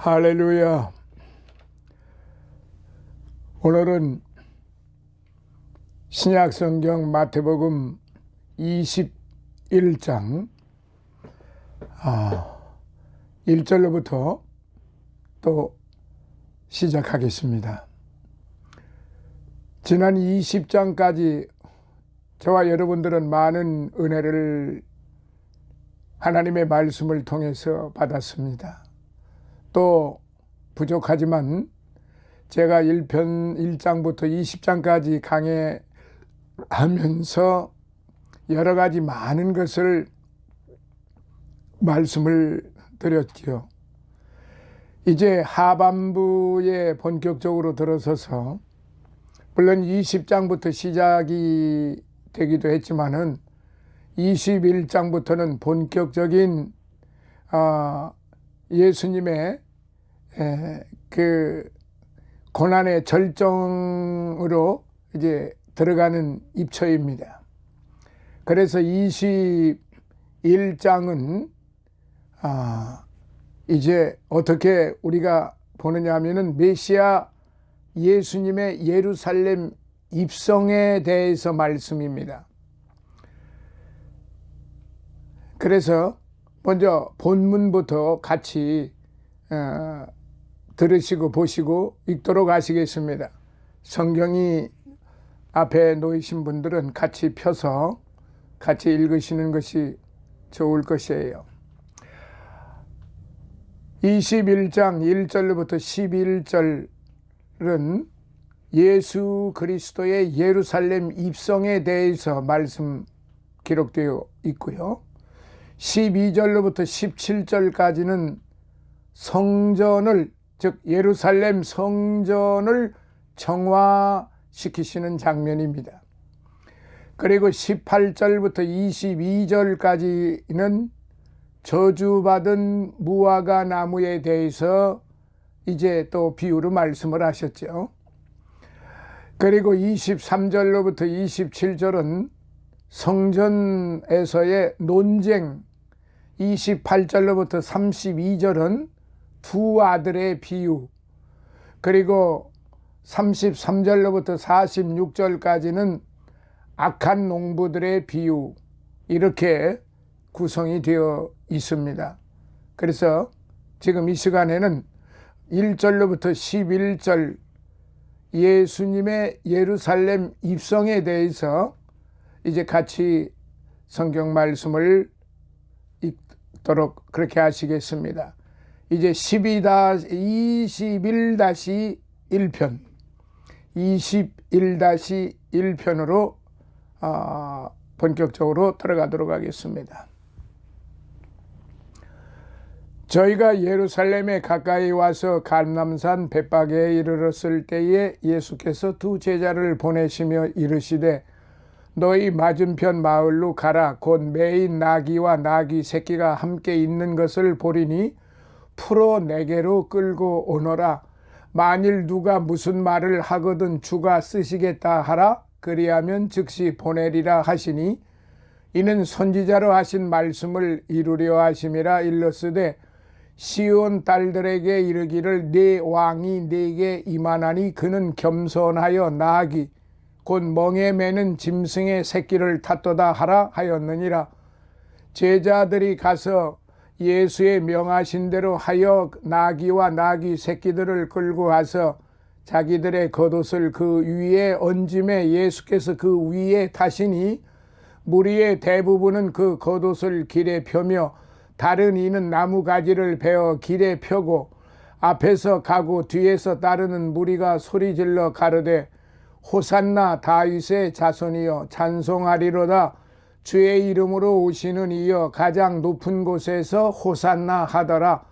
할렐루야. 오늘은 신약성경 마태복음 21장 1절로부터 또 시작하겠습니다. 지난 20장까지 저와 여러분들은 많은 은혜를 하나님의 말씀을 통해서 받았습니다. 또 부족하지만 제가 1장부터 20장까지 강해하면서 여러 가지 많은 것을 말씀을 드렸지요. 이제 하반부에 본격적으로 들어서서 물론 20장부터 시작이 되기도 했지만은 21장부터는 본격적인 예수님의 그 고난의 절정으로 이제 들어가는 입처입니다. 그래서 21장은 이제 어떻게 우리가 보느냐 하면은 메시아 예수님의 예루살렘 입성에 대해서 말씀입니다. 그래서 먼저 본문부터 같이 들으시고 보시고 읽도록 하시겠습니다. 성경이 앞에 놓이신 분들은 같이 펴서 같이 읽으시는 것이 좋을 것이에요. 21장 1절로부터 11절은 예수 그리스도의 예루살렘 입성에 대해서 말씀 기록되어 있고요. 12절로부터 17절까지는 성전을, 즉 예루살렘 성전을 정화시키시는 장면입니다. 그리고 18절부터 22절까지는 저주받은 무화과 나무에 대해서 이제 또 비유로 말씀을 하셨죠. 그리고 23절로부터 27절은 성전에서의 논쟁, 28절로부터 32절은 두 아들의 비유, 그리고 33절로부터 46절까지는 악한 농부들의 비유, 이렇게 구성이 되어 있습니다. 그래서 지금 이 시간에는 1절로부터 11절 예수님의 예루살렘 입성에 대해서 이제 같이 성경 말씀을 읽도록 그렇게 하시겠습니다. 이제 21-1편 21-1편으로 본격적으로 들어가도록 하겠습니다. 저희가 예루살렘에 가까이 와서 감람산 벳박에 이르렀을 때에 예수께서 두 제자를 보내시며 이르시되 너희 맞은편 마을로 가라. 곧 매인 나귀와 나귀 새끼가 함께 있는 것을 보리니 풀어 내게로 끌고 오너라. 만일 누가 무슨 말을 하거든 주가 쓰시겠다 하라. 그리하면 즉시 보내리라 하시니 이는 선지자로 하신 말씀을 이루려 하심이라. 일렀으되 시온 딸들에게 이르기를 네 왕이 네게 임하나니 그는 겸손하여 나귀 곧 멍에 매는 짐승의 새끼를 탔도다 하라 하였느니라. 제자들이 가서 예수의 명하신 대로 하여 나귀와 나귀 새끼들을 끌고 가서 자기들의 겉옷을 그 위에 얹음에 예수께서 그 위에 타시니 무리의 대부분은 그 겉옷을 길에 펴며 다른 이는 나무 가지를 베어 길에 펴고 앞에서 가고 뒤에서 따르는 무리가 소리질러 가로되 호산나 다윗의 자손이여 찬송하리로다. 주의 이름으로 오시는 이여 가장 높은 곳에서 호산나 하더라.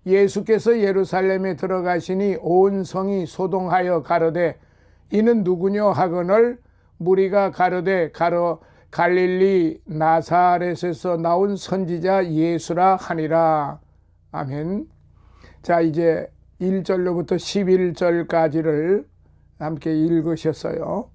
예수께서 예루살렘에 들어가시니 온 성이 소동하여 가로되 이는 누구뇨 하거늘 무리가 가로되 갈릴리 나사렛에서 나온 선지자 예수라 하니라. 아멘. 자, 이제 1절로부터 11절까지를 함께 읽으셨어요.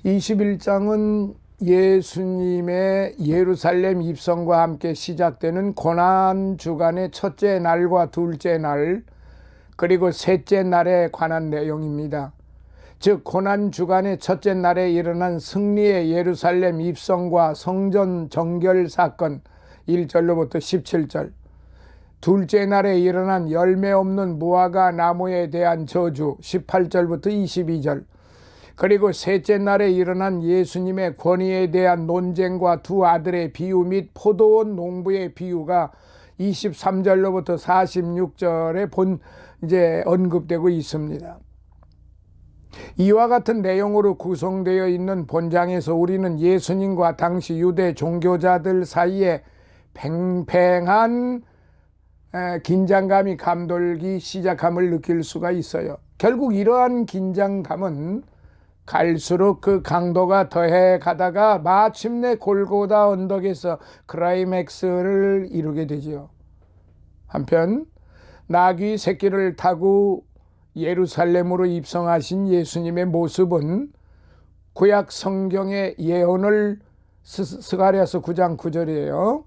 21장은 예수님의 예루살렘 입성과 함께 시작되는 고난주간의 첫째 날과 둘째 날 그리고 셋째 날에 관한 내용입니다. 즉 고난주간의 첫째 날에 일어난 승리의 예루살렘 입성과 성전 정결 사건 1절로부터 17절, 둘째 날에 일어난 열매 없는 무화과 나무에 대한 저주 18절부터 22절, 그리고 셋째 날에 일어난 예수님의 권위에 대한 논쟁과 두 아들의 비유 및 포도원 농부의 비유가 23절로부터 46절에 이제 언급되고 있습니다. 이와 같은 내용으로 구성되어 있는 본장에서 우리는 예수님과 당시 유대 종교자들 사이에 팽팽한 긴장감이 감돌기 시작함을 느낄 수가 있어요. 결국 이러한 긴장감은 갈수록 그 강도가 더해 가다가 마침내 골고다 언덕에서 클라이맥스를 이루게 되지요. 한편 나귀 새끼를 타고 예루살렘으로 입성하신 예수님의 모습은 구약 성경의 예언을 스가랴서 9장 9절이에요.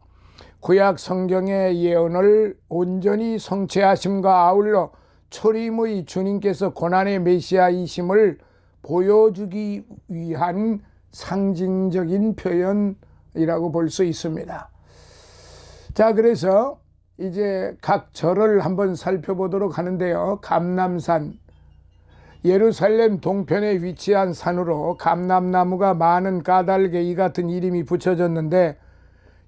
구약 성경의 예언을 온전히 성취하심과 아울러 초림의 주님께서 고난의 메시아이심을 보여주기 위한 상징적인 표현이라고 볼 수 있습니다. 자, 그래서 이제 각 절을 한번 살펴보도록 하는데요. 감람산, 예루살렘 동편에 위치한 산으로 감람나무가 많은 까닭에 이 같은 이름이 붙여졌는데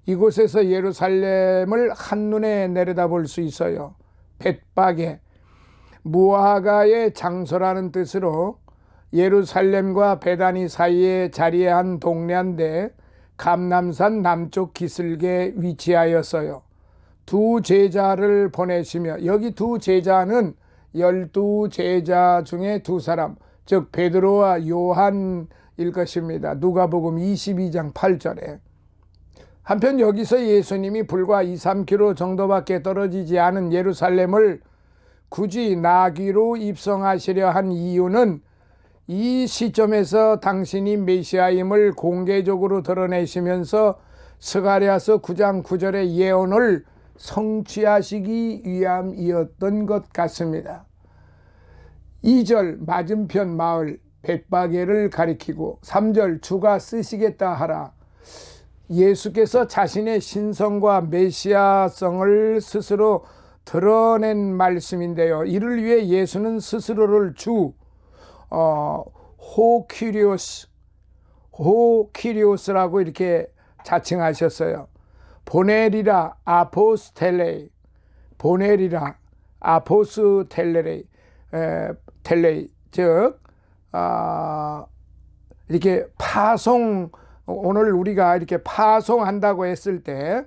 이곳에서 예루살렘을 한눈에 내려다볼 수 있어요. 벳바게, 무화과의 장소라는 뜻으로 예루살렘과 베다니 사이에 자리한 동네인데 감람산 남쪽 기슭에 위치하였어요. 두 제자를 보내시며, 여기 두 제자는 12제자 중에 두 사람, 즉 베드로와 요한일 것입니다. 누가복음 22장 8절에. 한편 여기서 예수님이 불과 2-3km 정도밖에 떨어지지 않은 예루살렘을 굳이 나귀로 입성하시려 한 이유는 이 시점에서 당신이 메시아임을 공개적으로 드러내시면서 스가랴서 9장 9절의 예언을 성취하시기 위함이었던 것 같습니다. 2절 맞은편 마을 벳바게를 가리키고 3절 주가 쓰시겠다 하라. 예수께서 자신의 신성과 메시아성을 스스로 드러낸 말씀인데요. 이를 위해 예수는 스스로를 주, 호키리오스라고 이렇게 자칭하셨어요. 보내리라 아포스텔레이, 보내리라 아포스텔레이, 즉 이렇게 파송, 오늘 우리가 이렇게 파송한다고 했을 때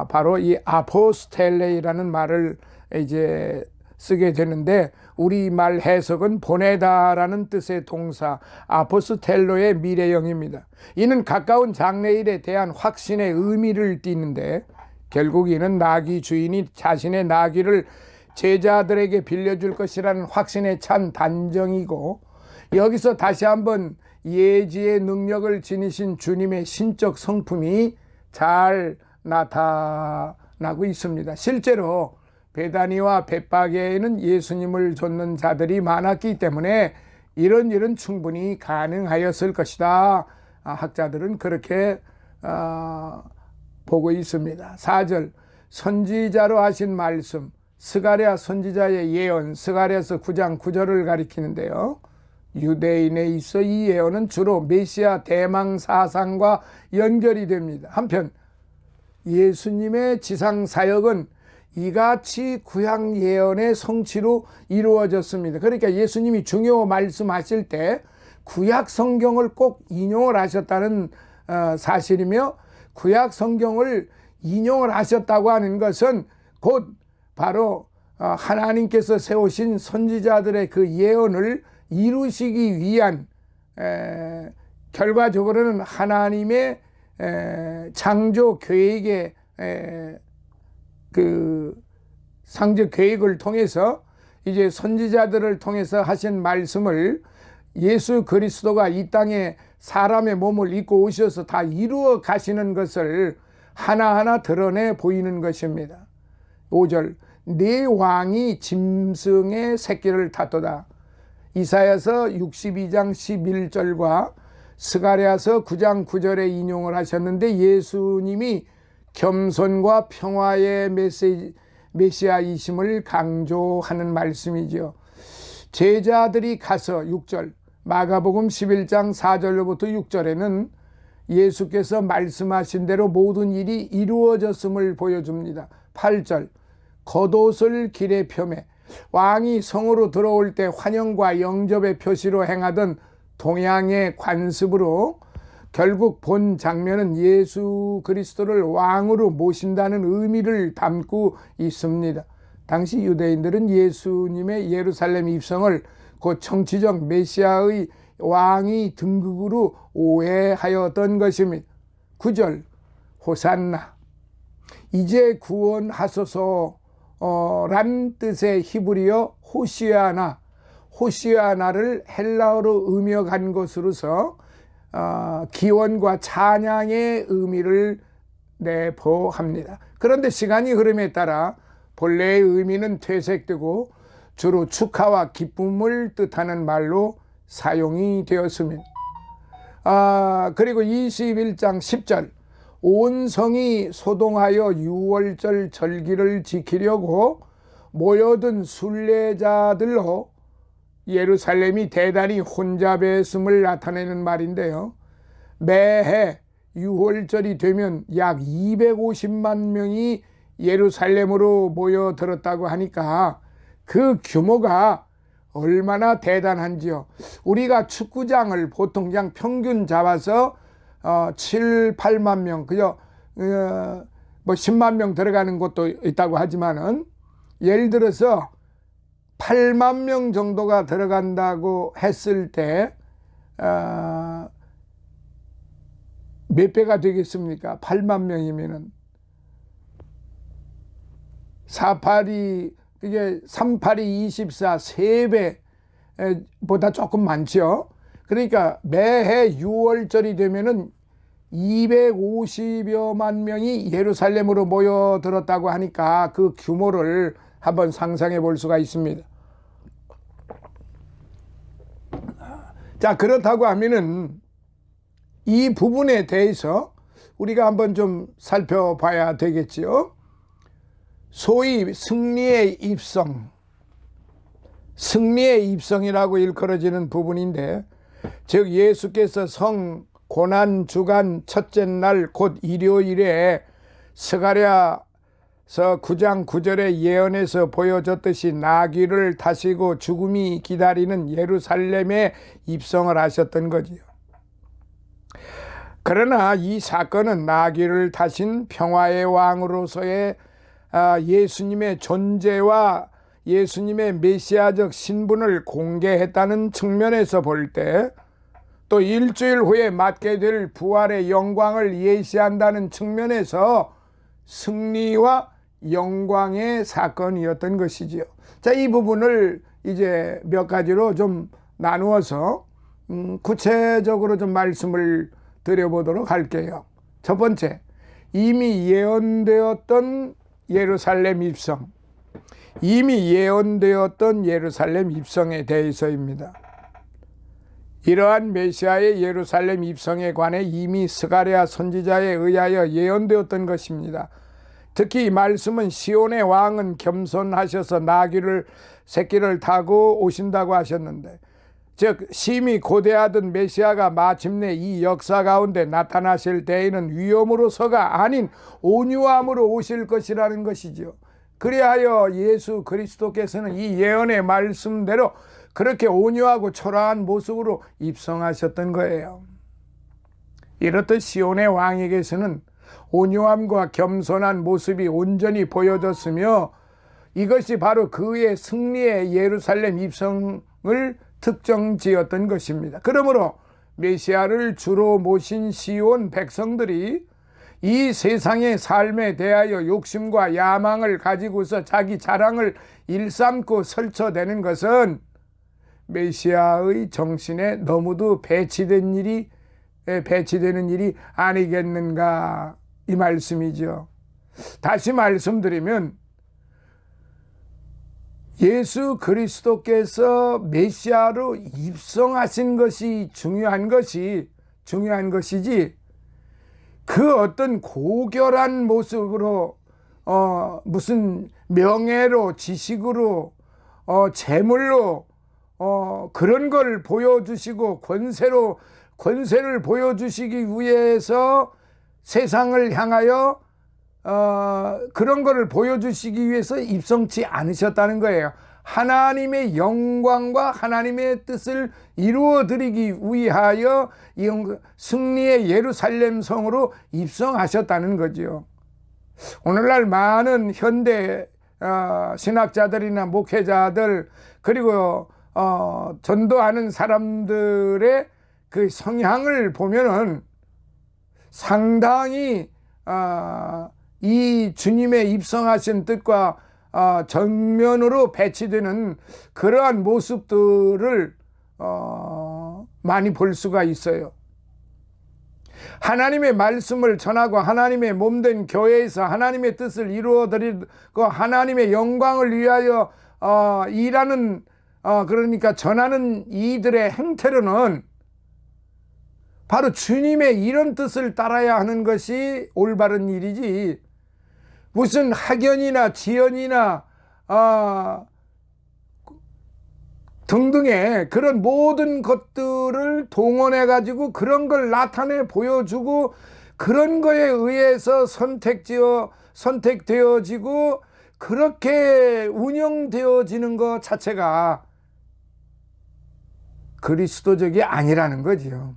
바로 이 아포스텔레이라는 말을 이제 쓰게 되는데 우리말 해석은 보내다라는 뜻의 동사 아포스텔로의 미래형입니다. 이는 가까운 장래일에 대한 확신의 의미를 띠는데 결국 이는 나귀 주인이 자신의 나귀를 제자들에게 빌려줄 것이라는 확신에 찬 단정이고, 여기서 다시 한번 예지의 능력을 지니신 주님의 신적 성품이 잘 나타나고 있습니다. 실제로 베다니와 벳바게에는 예수님을 좇는 자들이 많았기 때문에 이런 일은 충분히 가능하였을 것이다. 학자들은 그렇게 보고 있습니다. 4절 선지자로 하신 말씀, 스가랴 선지자의 예언, 스가랴서 9장 9절을 가리키는데요. 유대인에 있어 이 예언은 주로 메시아 대망 사상과 연결이 됩니다. 한편 예수님의 지상 사역은 이같이 구약 예언의 성취로 이루어졌습니다. 그러니까 예수님이 중요 말씀하실 때 구약 성경을 꼭 인용을 하셨다는 사실이며, 구약 성경을 인용을 하셨다고 하는 것은 곧 바로 하나님께서 세우신 선지자들의 그 예언을 이루시기 위한, 결과적으로는 하나님의 창조 계획의 그 상적 계획을 통해서 이제 선지자들을 통해서 하신 말씀을 예수 그리스도가 이 땅에 사람의 몸을 입고 오셔서 다 이루어 가시는 것을 하나하나 드러내 보이는 것입니다. 5절, 네 왕이 짐승의 새끼를 탔도다. 이사야서 62장 11절과 스가랴서 9장 9절에 인용을 하셨는데, 예수님이 겸손과 평화의 메시아이심을 강조하는 말씀이죠. 제자들이 가서 6절, 마가복음 11장 4절로부터 6절에는 예수께서 말씀하신 대로 모든 일이 이루어졌음을 보여줍니다. 8절, 겉옷을 길에 펴매 왕이 성으로 들어올 때 환영과 영접의 표시로 행하던 동양의 관습으로 결국 본 장면은 예수 그리스도를 왕으로 모신다는 의미를 담고 있습니다. 당시 유대인들은 예수님의 예루살렘 입성을 곧 정치적 메시아의 왕의 등극으로 오해하였던 것입니다. 9절, 호산나, 이제 구원하소서 란 뜻의 히브리어 호시아나, 호시아나를 헬라어로 음역한 것으로서 기원과 찬양의 의미를 내포합니다. 그런데 시간이 흐름에 따라 본래의 의미는 퇴색되고 주로 축하와 기쁨을 뜻하는 말로 사용이 되었습니다. 그리고 21장 10절, 온 성이 소동하여 유월절 절기를 지키려고 모여든 순례자들로 예루살렘이 대단히 혼잡했음을 나타내는 말인데요. 매해 유월절이 되면 약 250만 명이 예루살렘으로 모여들었다고 하니까 그 규모가 얼마나 대단한지요. 우리가 축구장을 보통 그냥 평균 잡아서 7, 8만 명, 그저 뭐 10만 명 들어가는 곳도 있다고 하지만은, 예를 들어서 8만 명 정도가 들어간다고 했을 때 몇 배가 되겠습니까? 8만 명이면은 482, 이게 38이 24, 3배보다 조금 많죠. 그러니까 매해 6월절이 되면은 250여만 명이 예루살렘으로 모여들었다고 하니까 그 규모를 한번 상상해 볼 수가 있습니다. 자, 그렇다고 하면은 이 부분에 대해서 우리가 한번 좀 살펴봐야 되겠지요. 소위 승리의 입성, 승리의 입성이라고 일컬어지는 부분인데, 즉 예수께서 성 고난 주간 첫째 날 곧 일요일에 스가랴서 9장 9절의 예언에서 보여졌듯이 나귀를 타시고 죽음이 기다리는 예루살렘에 입성을 하셨던 거지요. 그러나 이 사건은 나귀를 타신 평화의 왕으로서의 예수님의 존재와 예수님의 메시아적 신분을 공개했다는 측면에서 볼 때, 또 일주일 후에 맞게 될 부활의 영광을 예시한다는 측면에서 승리와 영광의 사건이었던 것이지요. 자, 이 부분을 이제 몇 가지로 좀 나누어서 구체적으로 좀 말씀을 드려보도록 할게요. 첫 번째, 이미 예언되었던 예루살렘 입성, 이미 예언되었던 예루살렘 입성에 대해서입니다. 이러한 메시아의 예루살렘 입성에 관해 이미 스가랴 선지자에 의하여 예언되었던 것입니다. 특히 이 말씀은 시온의 왕은 겸손하셔서 나귀를 새끼를 타고 오신다고 하셨는데, 즉 심히 고대하던 메시아가 마침내 이 역사 가운데 나타나실 때에는 위험으로서가 아닌 온유함으로 오실 것이라는 것이죠. 그리하여 예수 그리스도께서는 이 예언의 말씀대로 그렇게 온유하고 초라한 모습으로 입성하셨던 거예요. 이렇듯 시온의 왕에게서는 온유함과 겸손한 모습이 온전히 보여졌으며, 이것이 바로 그의 승리의 예루살렘 입성을 특정지었던 것입니다. 그러므로 메시아를 주로 모신 시온 백성들이 이 세상의 삶에 대하여 욕심과 야망을 가지고서 자기 자랑을 일삼고 설쳐대는 것은 메시아의 정신에 너무도 배치되는 일이 아니겠는가, 이 말씀이죠. 다시 말씀드리면 예수 그리스도께서 메시아로 입성하신 것이 중요한 것이지, 그 어떤 고결한 모습으로 무슨 명예로, 지식으로, 재물로 그런 걸 보여주시고 권세를 보여주시기 위해서 세상을 향하여 그런 거를 보여주시기 위해서 입성치 않으셨다는 거예요. 하나님의 영광과 하나님의 뜻을 이루어드리기 위하여 승리의 예루살렘 성으로 입성하셨다는 거죠. 오늘날 많은 현대 신학자들이나 목회자들, 그리고 전도하는 사람들의 그 성향을 보면은 상당히 이 주님의 입성하신 뜻과 정면으로 배치되는 그러한 모습들을 많이 볼 수가 있어요. 하나님의 말씀을 전하고 하나님의 몸된 교회에서 하나님의 뜻을 이루어드리고 하나님의 영광을 위하여 일하는, 그러니까 전하는 이들의 행태로는 바로 주님의 이런 뜻을 따라야 하는 것이 올바른 일이지, 무슨 학연이나 지연이나 등등의 그런 모든 것들을 동원해 가지고 그런 걸 나타내 보여주고 그런 거에 의해서 선택되어지고 그렇게 운영되어지는 것 자체가 그리스도적이 아니라는 거지요.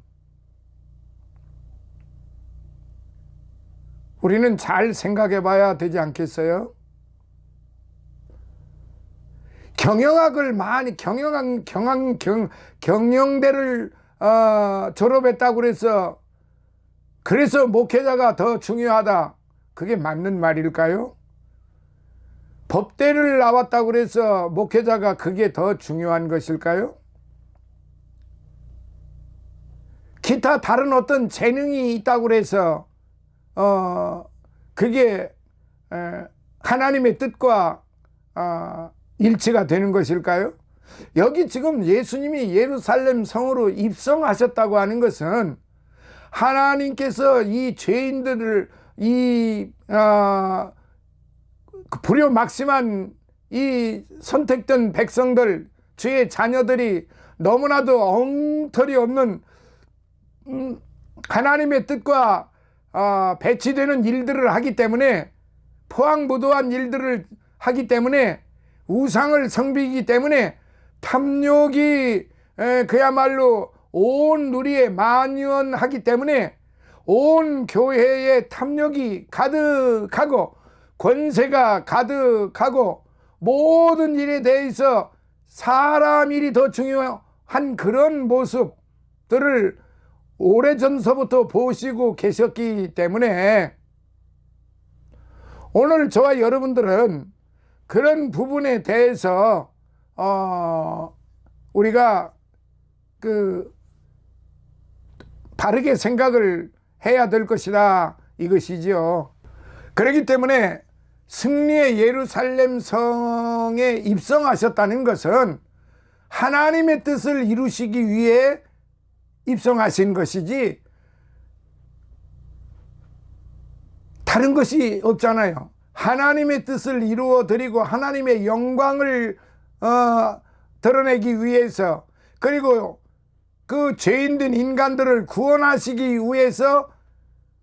우리는 잘 생각해 봐야 되지 않겠어요? 경영학을 많이, 경영대를 졸업했다고 그래서 목회자가 더 중요하다, 그게 맞는 말일까요? 법대를 나왔다고 그래서 목회자가 그게 더 중요한 것일까요? 기타 다른 어떤 재능이 있다고 해서 그게 하나님의 뜻과 일치가 되는 것일까요? 여기 지금 예수님이 예루살렘 성으로 입성하셨다고 하는 것은 하나님께서 이 죄인들을, 불효막심한 이 선택된 백성들, 주의 자녀들이 너무나도 엉터리 없는 하나님의 뜻과 배치되는 일들을 하기 때문에, 포항무도한 일들을 하기 때문에, 우상을 섬기기 때문에 탐욕이 그야말로 온 누리에 만연하기 때문에 온 교회에 탐욕이 가득하고 권세가 가득하고 모든 일에 대해서 사람 일이 더 중요한 그런 모습들을 오래전서부터 보시고 계셨기 때문에 오늘 저와 여러분들은 그런 부분에 대해서 우리가 바르게 생각을 해야 될 것이다, 이것이죠. 그렇기 때문에 승리의 예루살렘 성에 입성하셨다는 것은 하나님의 뜻을 이루시기 위해 입성하신 것이지 다른 것이 없잖아요. 하나님의 뜻을 이루어 드리고 하나님의 영광을 드러내기 위해서, 그리고 그 죄인된 인간들을 구원하시기 위해서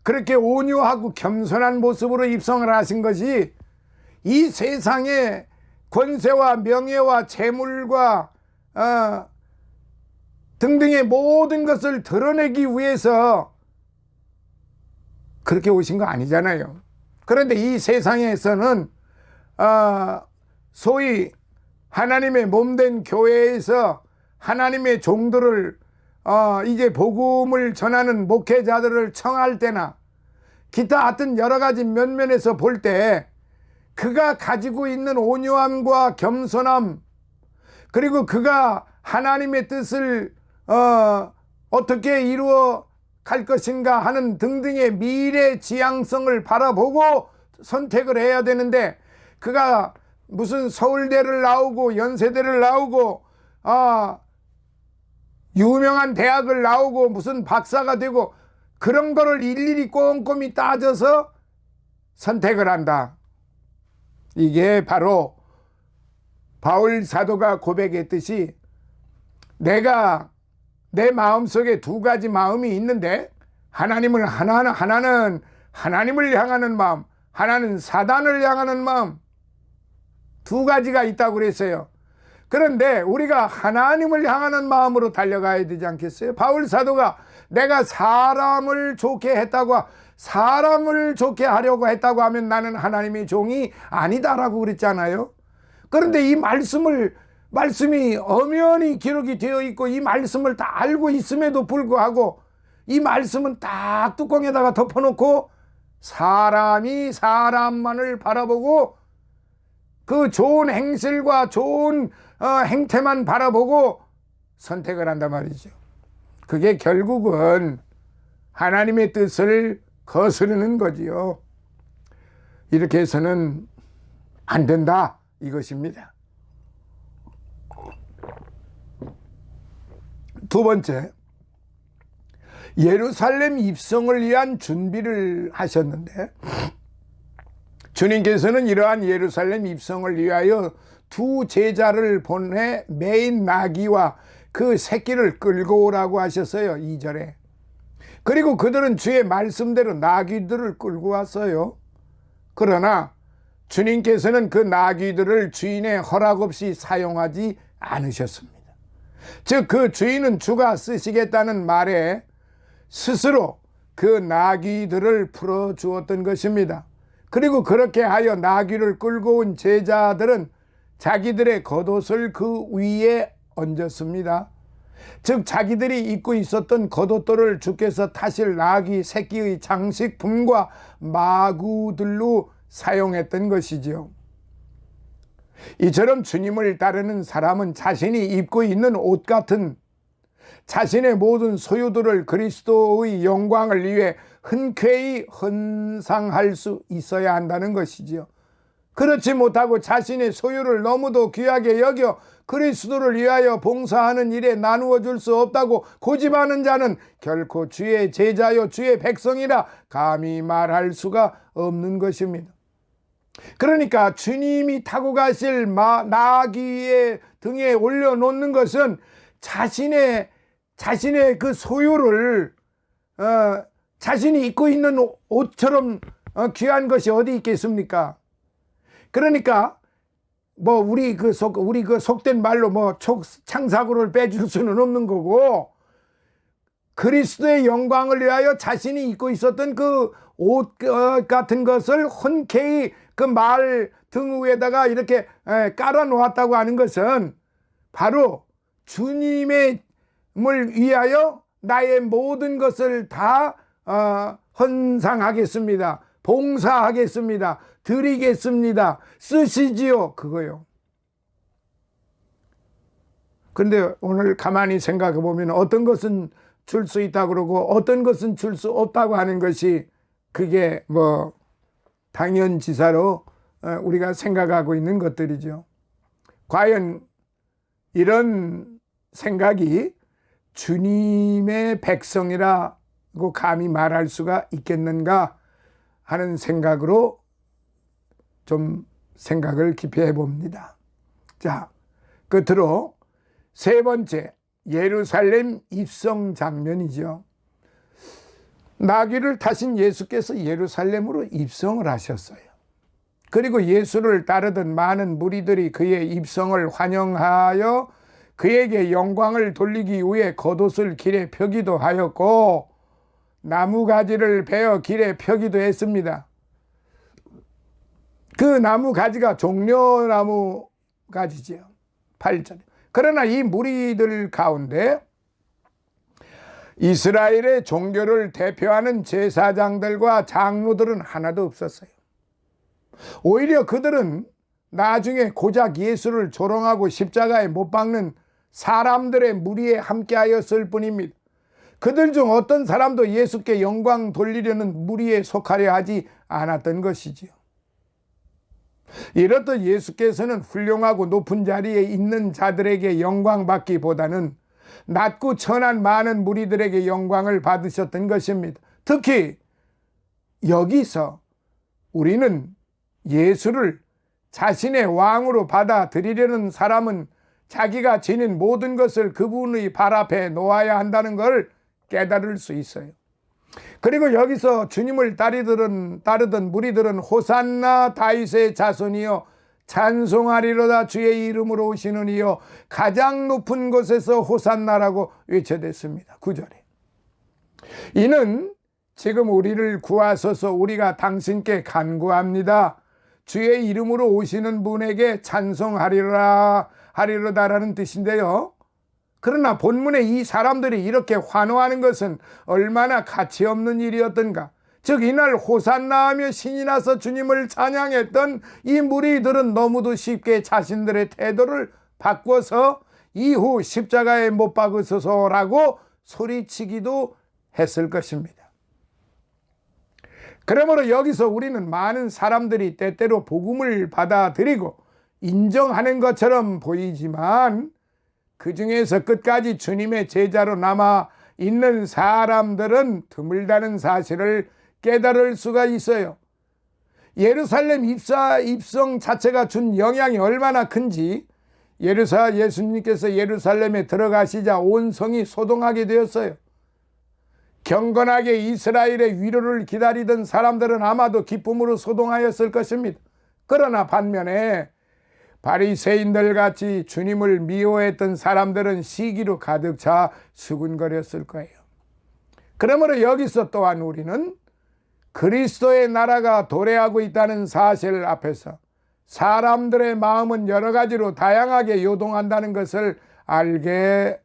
그렇게 온유하고 겸손한 모습으로 입성을 하신 것이, 이 세상의 권세와 명예와 재물과 등등의 모든 것을 드러내기 위해서 그렇게 오신 거 아니잖아요. 그런데 이 세상에서는 소위 하나님의 몸된 교회에서 하나님의 종들을 이제 복음을 전하는 목회자들을 청할 때나 기타 하여튼 여러 가지 면면에서 볼 때 그가 가지고 있는 온유함과 겸손함, 그리고 그가 하나님의 뜻을 어떻게 이루어 갈 것인가 하는 등등의 미래 지향성을 바라보고 선택을 해야 되는데, 그가 무슨 서울대를 나오고 연세대를 나오고 유명한 대학을 나오고 무슨 박사가 되고 그런 거를 일일이 꼼꼼히 따져서 선택을 한다. 이게 바로 바울 사도가 고백했듯이, 내가 내 마음속에 두 가지 마음이 있는데, 하나는 하나님을 향하는 마음, 하나는 사단을 향하는 마음, 두 가지가 있다고 그랬어요. 그런데 우리가 하나님을 향하는 마음으로 달려가야 되지 않겠어요? 바울 사도가 내가 사람을 좋게 하려고 했다고 하면 나는 하나님의 종이 아니다라고 그랬잖아요. 그런데 이 말씀이 엄연히 기록이 되어 있고, 이 말씀을 다 알고 있음에도 불구하고 이 말씀은 딱 뚜껑에다가 덮어놓고 사람이 사람만을 바라보고 그 좋은 행실과 좋은 행태만 바라보고 선택을 한단 말이죠. 그게 결국은 하나님의 뜻을 거스르는 거지요. 이렇게 해서는 안 된다, 이것입니다. 두 번째, 예루살렘 입성을 위한 준비를 하셨는데, 주님께서는 이러한 예루살렘 입성을 위하여 두 제자를 보내 매인 나귀와 그 새끼를 끌고 오라고 하셨어요. 2절에. 그리고 그들은 주의 말씀대로 나귀들을 끌고 왔어요. 그러나 주님께서는 그 나귀들을 주인의 허락 없이 사용하지 않으셨습니다. 즉 그 주인은 주가 쓰시겠다는 말에 스스로 그 나귀들을 풀어주었던 것입니다. 그리고 그렇게 하여 나귀를 끌고 온 제자들은 자기들의 겉옷을 그 위에 얹었습니다. 즉 자기들이 입고 있었던 겉옷들을 주께서 타실 나귀 새끼의 장식품과 마구들로 사용했던 것이지요. 이처럼 주님을 따르는 사람은 자신이 입고 있는 옷 같은 자신의 모든 소유들을 그리스도의 영광을 위해 흔쾌히 헌상할 수 있어야 한다는 것이지요. 그렇지 못하고 자신의 소유를 너무도 귀하게 여겨 그리스도를 위하여 봉사하는 일에 나누어 줄 수 없다고 고집하는 자는 결코 주의 제자요 주의 백성이라 감히 말할 수가 없는 것입니다. 그러니까 주님이 타고 가실 나귀의 등에 올려놓는 것은 자신의 그 소유를 자신이 입고 있는 옷처럼 귀한 것이 어디 있겠습니까? 그러니까 우리 속된 말로 창사구를 빼줄 수는 없는 거고, 그리스도의 영광을 위하여 자신이 입고 있었던 그 옷 같은 것을 흔쾌히 그 말 등 위에다가 이렇게 깔아 놓았다고 하는 것은 바로 주님을 위하여 나의 모든 것을 다 헌상하겠습니다, 봉사하겠습니다, 드리겠습니다, 쓰시지요, 그거요. 그런데 오늘 가만히 생각해 보면 어떤 것은 줄 수 있다고 그러고 어떤 것은 줄 수 없다고 하는 것이, 그게 당연지사로 우리가 생각하고 있는 것들이죠. 과연 이런 생각이 주님의 백성이라고 감히 말할 수가 있겠는가 하는 생각으로 좀 생각을 깊이 해봅니다. 자, 끝으로 세 번째, 예루살렘 입성 장면이죠. 나귀를 타신 예수께서 예루살렘으로 입성을 하셨어요. 그리고 예수를 따르던 많은 무리들이 그의 입성을 환영하여 그에게 영광을 돌리기 위해 겉옷을 길에 펴기도 하였고 나무가지를 베어 길에 펴기도 했습니다. 그 나무가지가 종려나무 가지지요. 8절에. 그러나 이 무리들 가운데 이스라엘의 종교를 대표하는 제사장들과 장로들은 하나도 없었어요. 오히려 그들은 나중에 고작 예수를 조롱하고 십자가에 못 박는 사람들의 무리에 함께하였을 뿐입니다. 그들 중 어떤 사람도 예수께 영광 돌리려는 무리에 속하려 하지 않았던 것이지요. 이렇듯 예수께서는 훌륭하고 높은 자리에 있는 자들에게 영광 받기보다는 낮고 천한 많은 무리들에게 영광을 받으셨던 것입니다. 특히 여기서 우리는 예수를 자신의 왕으로 받아들이려는 사람은 자기가 지닌 모든 것을 그분의 발 앞에 놓아야 한다는 걸 깨달을 수 있어요. 그리고 여기서 주님을 따르던 무리들은 호산나 다윗의 자손이여 찬송하리로다 주의 이름으로 오시는 이여 가장 높은 곳에서 호산나라고 외쳐댔습니다. 9절에. 이는 지금 우리를 구하소서 우리가 당신께 간구합니다. 주의 이름으로 오시는 분에게 찬송하리로다라는 뜻인데요. 그러나 본문에 이 사람들이 이렇게 환호하는 것은 얼마나 가치 없는 일이었던가. 즉 이날 호산나하며 신이 나서 주님을 찬양했던 이 무리들은 너무도 쉽게 자신들의 태도를 바꿔서 이후 십자가에 못 박으소서라고 소리치기도 했을 것입니다. 그러므로 여기서 우리는 많은 사람들이 때때로 복음을 받아들이고 인정하는 것처럼 보이지만 그 중에서 끝까지 주님의 제자로 남아 있는 사람들은 드물다는 사실을 깨달을 수가 있어요. 예루살렘 입성 자체가 준 영향이 얼마나 큰지 예수님께서 예루살렘에 들어가시자 온 성이 소동하게 되었어요. 경건하게 이스라엘의 위로를 기다리던 사람들은 아마도 기쁨으로 소동하였을 것입니다. 그러나 반면에 바리새인들 같이 주님을 미워했던 사람들은 시기로 가득 차 수군거렸을 거예요. 그러므로 여기서 또한 우리는 그리스도의 나라가 도래하고 있다는 사실 앞에서 사람들의 마음은 여러 가지로 다양하게 요동한다는 것을 알게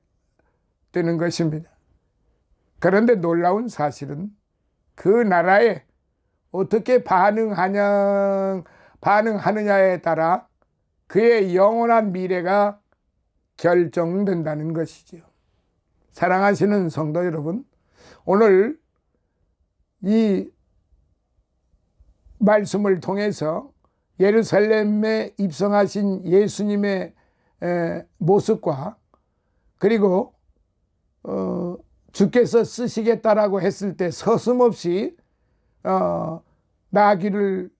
되는 것입니다. 그런데 놀라운 사실은 그 나라에 어떻게 반응하느냐에 따라 그의 영원한 미래가 결정된다는 것이지요. 사랑하시는 성도 여러분, 오늘 이 말씀을 통해서 예루살렘에 입성하신 예수님의 모습과 그리고 주께서 쓰시겠다라고 했을 때 서슴없이 나귀를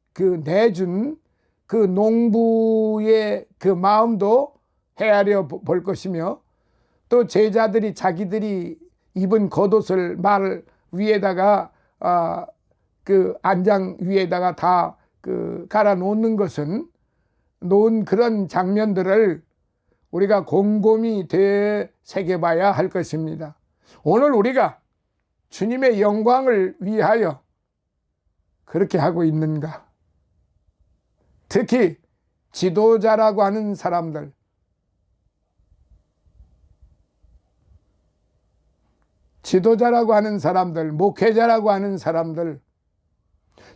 내준 그 농부의 그 마음도 헤아려 볼 것이며 또 제자들이 자기들이 입은 겉옷을 말 위에다가 그 안장 위에다가 다 갈아 놓는 놓은 그런 장면들을 우리가 곰곰이 되새겨봐야 할 것입니다. 오늘 우리가 주님의 영광을 위하여 그렇게 하고 있는가? 특히 지도자라고 하는 사람들, 목회자라고 하는 사람들,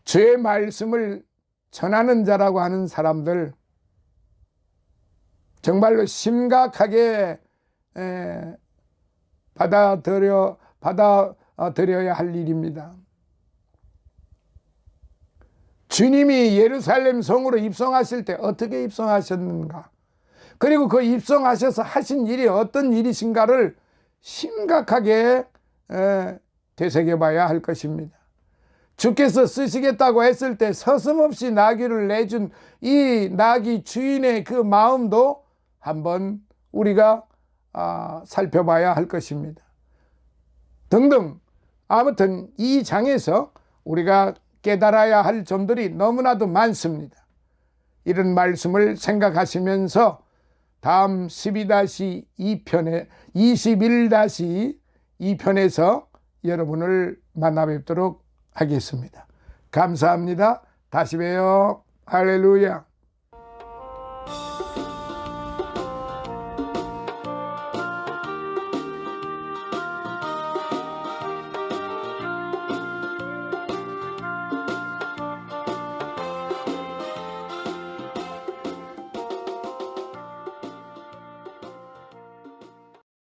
주의 말씀을 전하는 자라고 하는 사람들, 정말로 심각하게 받아들여야 할 일입니다. 주님이 예루살렘 성으로 입성하실 때 어떻게 입성하셨는가? 그리고 그 입성하셔서 하신 일이 어떤 일이신가를 심각하게 되새겨봐야 할 것입니다. 주께서 쓰시겠다고 했을 때 서슴없이 나귀를 내준 이 나귀 주인의 그 마음도 한번 우리가 살펴봐야 할 것입니다. 등등. 아무튼 이 장에서 우리가 깨달아야 할 점들이 너무나도 많습니다. 이런 말씀을 생각하시면서 다음 21-2편에서 여러분을 만나 뵙도록 하겠습니다. 감사합니다. 다시 봬요. 할렐루야.